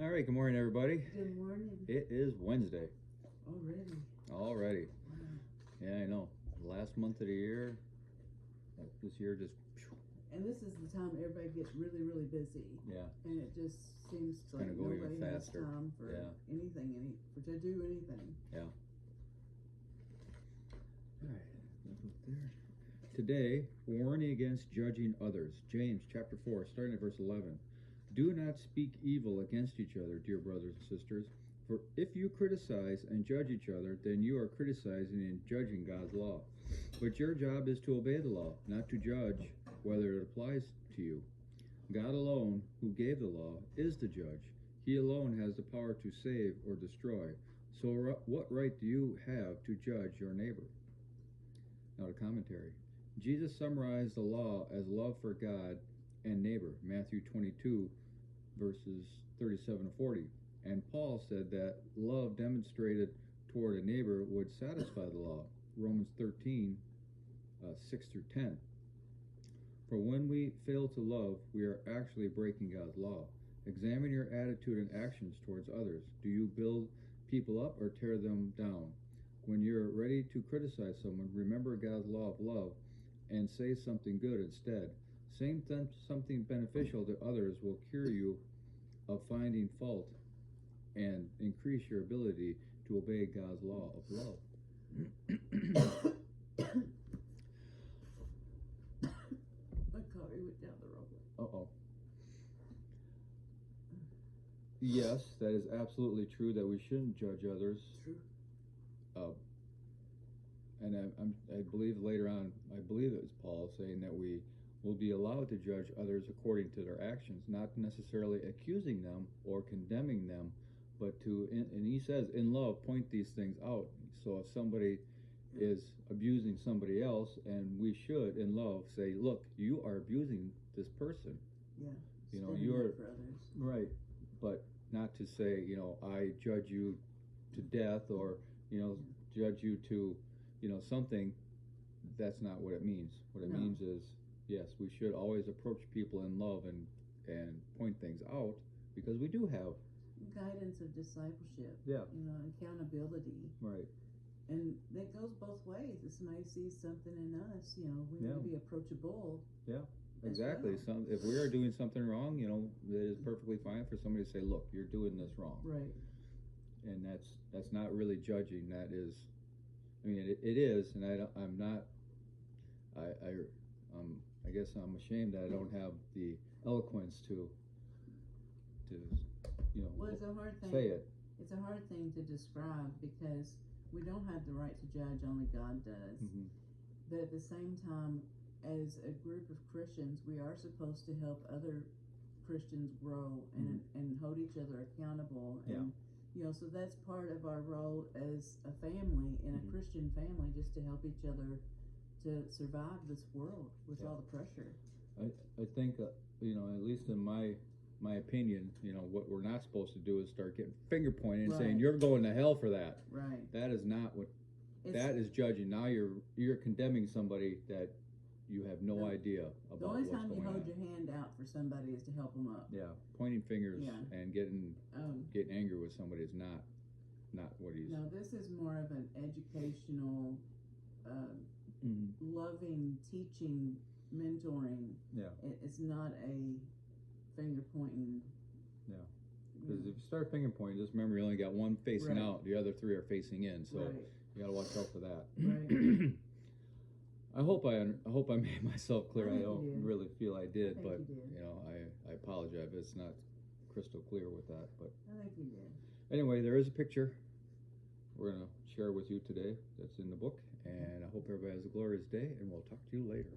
All right, good morning, everybody. Good morning. It is Wednesday. Already. Wow. Yeah, I know. Last month of the year. This year just. And this is the time everybody gets really, really busy. Yeah. And it just seems It's like gonna go nobody even has faster. time for anything, to do anything. Yeah. All right. Look there. Today, warning against judging others. James chapter 4, starting at verse 11. Do not speak evil against each other, dear brothers and sisters. For if you criticize and judge each other, then you are criticizing and judging God's law. But your job is to obey the law, not to judge whether it applies to you. God alone, who gave the law, is the judge. He alone has the power to save or destroy. So what right do you have to judge your neighbor? Now the commentary. Jesus summarized the law as love for God and neighbor, Matthew 22, verses 37 to 40. And Paul said that love demonstrated toward a neighbor would satisfy the law, Romans 13, 6 through 10. For when we fail to love, we are actually breaking God's law. Examine your attitude and actions towards others. Do you build people up or tear them down? When you're ready to criticize someone, remember God's law of love and say something good instead. Saying something beneficial to others will cure you of finding fault and increase your ability to obey God's law of love. My coffee went down the wrong way. Uh-oh. Yes, that is absolutely true that we shouldn't judge others. True. And I believe later on, I believe it was Paul saying that we will be allowed to judge others according to their actions, not necessarily accusing them or condemning them, but and he says, in love, point these things out. So if somebody is abusing somebody else, and we should, in love, say, look, you are abusing this person. Yeah. You're for others. Right, but not to say, I judge you to death, or judge you to something. That's not what it means. What it means is, yes, we should always approach people in love and point things out, because we do have guidance of discipleship. Yeah. Accountability. Right. And that goes both ways. If somebody sees something in us, we need to be approachable. Yeah, exactly. Well. If we are doing something wrong, it is perfectly fine for somebody to say, look, you're doing this wrong. Right. And that's not really judging. That is, it is, and I'm not. I guess I'm ashamed that I don't have the eloquence to Well, it's a hard thing. Say it. It's a hard thing to describe, because we don't have the right to judge, only God does. Mm-hmm. But at the same time, as a group of Christians, we are supposed to help other Christians grow and hold each other accountable. And so that's part of our role as a family, in a Christian family, just to help each other to survive this world with all the pressure. I think at least in my opinion, what we're not supposed to do is start getting finger pointing and saying you're going to hell for that. Right. That is not what. That is judging. Now you're condemning somebody that you have no idea about. The only what's time you going hold on. your hand out for somebody is to help them up. Yeah, pointing fingers and getting angry with somebody is not what he's. No, this is more of an educational, loving, teaching, mentoring. Yeah. It's not a finger pointing. Yeah. Because if you start finger pointing, just remember you only got one facing out, the other three are facing in. So you got to watch out for that. Right. I hope I made myself clear. I don't really feel I did, I but I apologize if it's not crystal clear with that. But I think you did. Anyway, there is a picture we're going to share with you today that's in the book, and I hope everybody has a glorious day, and we'll talk to you later.